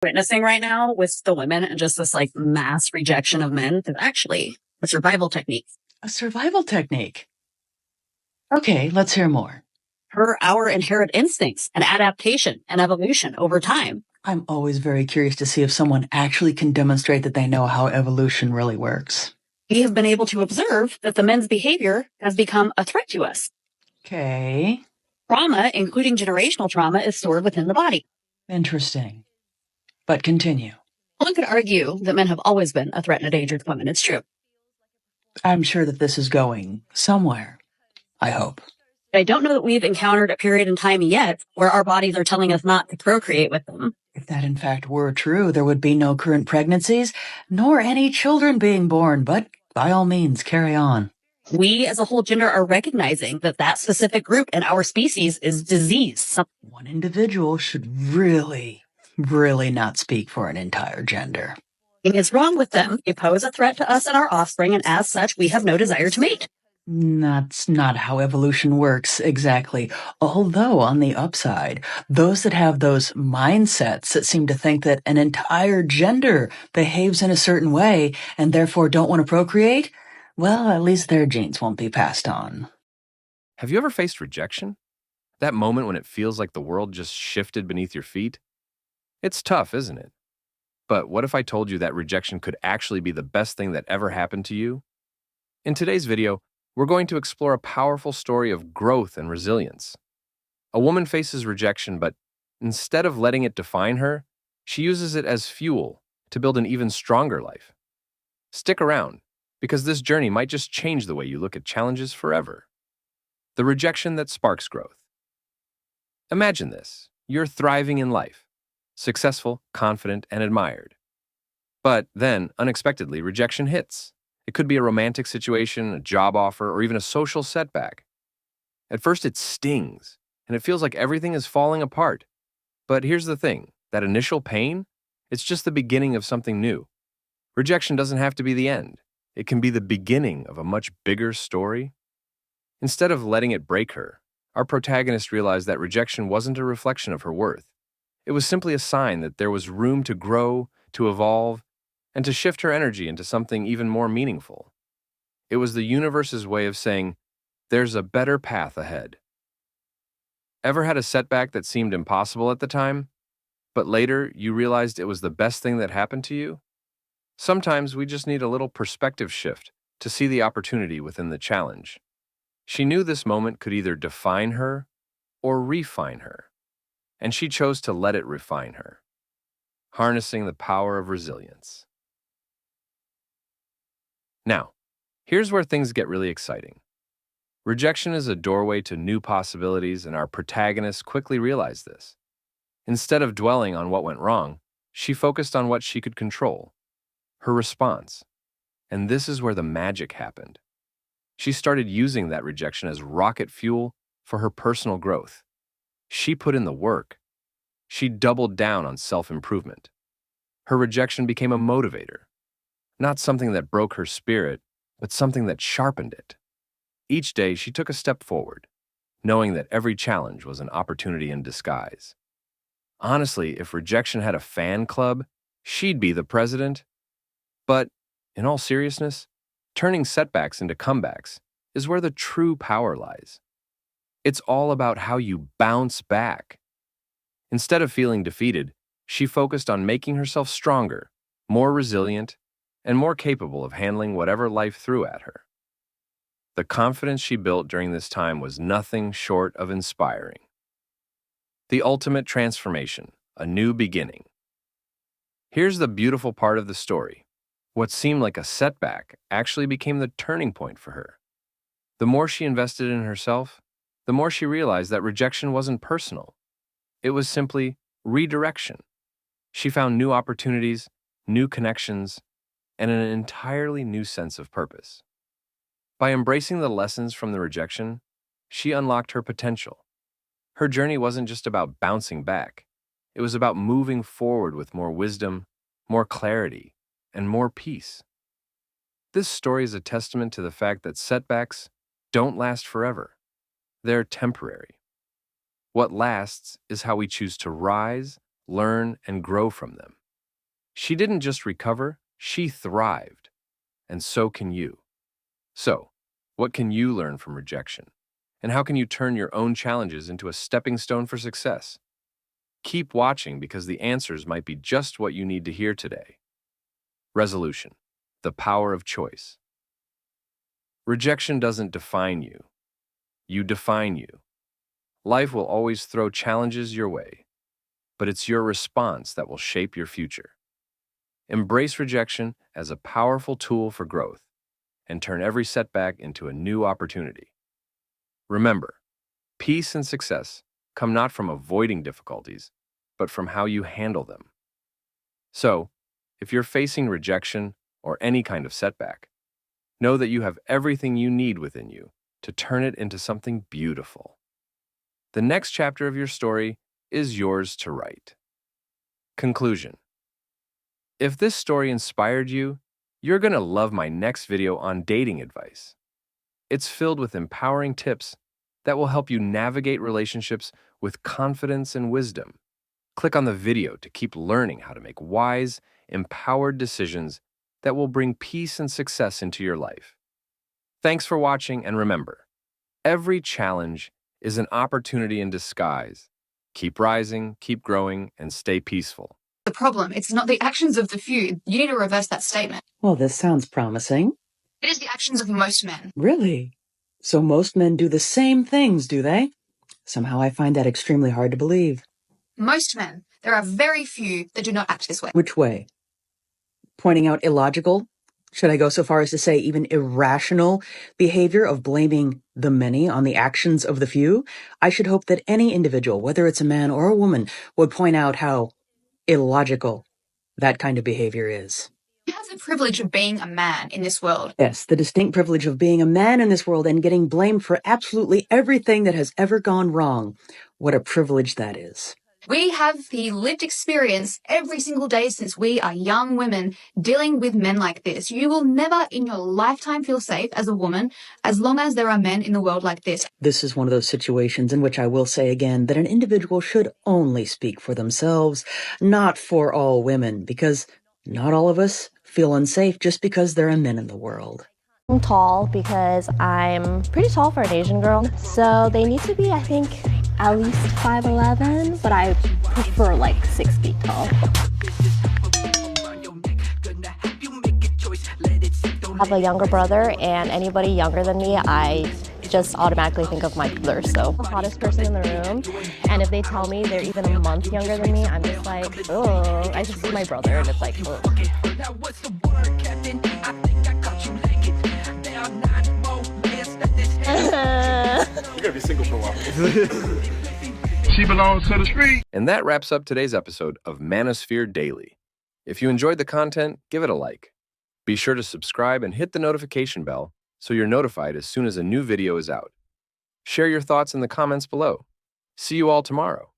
Witnessing right now with the women and just this like mass rejection of men is actually a survival technique. A survival technique? Okay, let's hear more. Our inherent instincts and adaptation and evolution over time. I'm always very curious to see if someone actually can demonstrate that they know how evolution really works. We have been able to observe that the men's behavior has become a threat to us. Okay. Trauma, including generational trauma, is stored within the body. Interesting. But continue. One could argue that men have always been a threat and a danger to women. It's true. I'm sure that this is going somewhere. I hope. I don't know that we've encountered a period in time yet where our bodies are telling us not to procreate with them. If that in fact were true, there would be no current pregnancies, nor any children being born, but by all means, carry on. We as a whole gender are recognizing that that specific group in our species is diseased. One individual should really not speak for an entire gender. It's wrong with them. They pose a threat to us and our offspring, and as such, we have no desire to mate. That's not how evolution works exactly. Although, on the upside, those that have those mindsets that seem to think that an entire gender behaves in a certain way and therefore don't want to procreate, well, at least their genes won't be passed on. Have you ever faced rejection? That moment when it feels like the world just shifted beneath your feet? It's tough, isn't it? But what if I told you that rejection could actually be the best thing that ever happened to you? In today's video, we're going to explore a powerful story of growth and resilience. A woman faces rejection, but instead of letting it define her, she uses it as fuel to build an even stronger life. Stick around, because this journey might just change the way you look at challenges forever. The rejection that sparks growth. Imagine this. You're thriving in life, successful, confident, and admired. But then, unexpectedly, rejection hits. It could be a romantic situation, a job offer, or even a social setback. At first, it stings, and it feels like everything is falling apart. But here's the thing, that initial pain, it's just the beginning of something new. Rejection doesn't have to be the end. It can be the beginning of a much bigger story. Instead of letting it break her, our protagonist realized that rejection wasn't a reflection of her worth. It was simply a sign that there was room to grow, to evolve, and to shift her energy into something even more meaningful. It was the universe's way of saying, there's a better path ahead. Ever had a setback that seemed impossible at the time, but later you realized it was the best thing that happened to you? Sometimes we just need a little perspective shift to see the opportunity within the challenge. She knew this moment could either define her or refine her, and she chose to let it refine her, harnessing the power of resilience. Now, here's where things get really exciting. Rejection is a doorway to new possibilities, and our protagonist quickly realized this. Instead of dwelling on what went wrong, she focused on what she could control, her response. And this is where the magic happened. She started using that rejection as rocket fuel for her personal growth. She put in the work. She doubled down on self-improvement. Her rejection became a motivator, not something that broke her spirit, but something that sharpened it. Each day, she took a step forward, knowing that every challenge was an opportunity in disguise. Honestly, if rejection had a fan club, she'd be the president. But, in all seriousness, turning setbacks into comebacks is where the true power lies. It's all about how you bounce back. Instead of feeling defeated, she focused on making herself stronger, more resilient, and more capable of handling whatever life threw at her. The confidence she built during this time was nothing short of inspiring. The ultimate transformation, a new beginning. Here's the beautiful part of the story. What seemed like a setback actually became the turning point for her. The more she invested in herself, the more she realized that rejection wasn't personal. It was simply redirection. She found new opportunities, new connections, and an entirely new sense of purpose. By embracing the lessons from the rejection, she unlocked her potential. Her journey wasn't just about bouncing back. It was about moving forward with more wisdom, more clarity, and more peace. This story is a testament to the fact that setbacks don't last forever. They're temporary. What lasts is how we choose to rise, learn, and grow from them. She didn't just recover, she thrived. And so can you. So, what can you learn from rejection? And how can you turn your own challenges into a stepping stone for success? Keep watching because the answers might be just what you need to hear today. Resolution: the power of choice. Rejection doesn't define you. You define you. Life will always throw challenges your way, but it's your response that will shape your future. Embrace rejection as a powerful tool for growth and turn every setback into a new opportunity. Remember, peace and success come not from avoiding difficulties, but from how you handle them. So, if you're facing rejection or any kind of setback, know that you have everything you need within you to turn it into something beautiful. The next chapter of your story is yours to write. Conclusion: if this story inspired you, you're going to love my next video on dating advice. It's filled with empowering tips that will help you navigate relationships with confidence and wisdom. Click on the video to keep learning how to make wise, empowered decisions that will bring peace and success into your life. Thanks for watching, and remember, every challenge is an opportunity in disguise. Keep rising, keep growing, and stay peaceful. The problem, it's not the actions of the few. You need to reverse that statement. Well, this sounds promising. It is the actions of most men. Really? So most men do the same things, do they? Somehow I find that extremely hard to believe. Most men. There are very few that do not act this way. Which way? Pointing out illogical? Should I go so far as to say even irrational behavior of blaming the many on the actions of the few? I should hope that any individual, whether it's a man or a woman, would point out how illogical that kind of behavior is. You have the privilege of being a man in this world. Yes, the distinct privilege of being a man in this world and getting blamed for absolutely everything that has ever gone wrong. What a privilege that is. We have the lived experience every single day since we are young women dealing with men like this. You will never in your lifetime feel safe as a woman as long as there are men in the world like this. This is one of those situations in which I will say again that an individual should only speak for themselves, not for all women, because not all of us feel unsafe just because there are men in the world. I'm tall because I'm pretty tall for an Asian girl, so they need to be, I think, at least 5'11", but I prefer like 6 feet tall. I have a younger brother, and anybody younger than me, I just automatically think of my brother, so. The hottest person in the room, and if they tell me they're even a month younger than me, I'm just like, oh, I just see my brother, and it's like, oh. You're gonna be single for a while. She belongs to the street. And that wraps up today's episode of Manosphere Daily. If you enjoyed the content, give it a like. Be sure to subscribe and hit the notification bell so you're notified as soon as a new video is out. Share your thoughts in the comments below. See you all tomorrow.